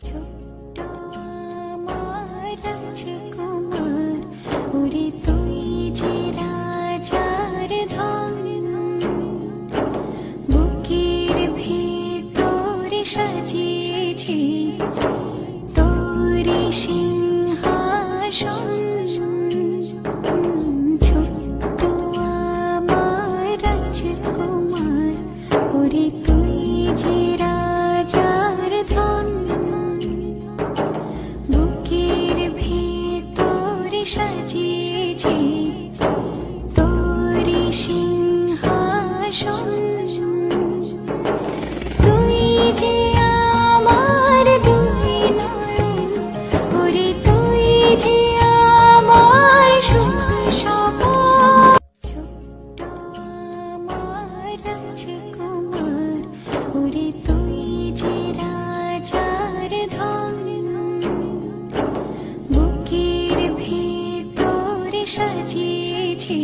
ছোট্ট আমার রাজকুমার, ওরে তুই যে রাজার ধন, বুকের ভেতরে সাজিয়েছি তোর সিংহাসন। ছোট্ট আমার রাজকুমার, ওরে তুই যে রাজার ধন, বুকের ভেতরে সাজিয়েছি তোর সিংহাসন। তুই যে আমার দুই নয়ন, ওরে তুই যে আমার সুখ সপন। ছোট্ট আমার রাজকুমার, ওরে তুই যে রাজার ধন, বুকের ভেতরে সাজিয়েছি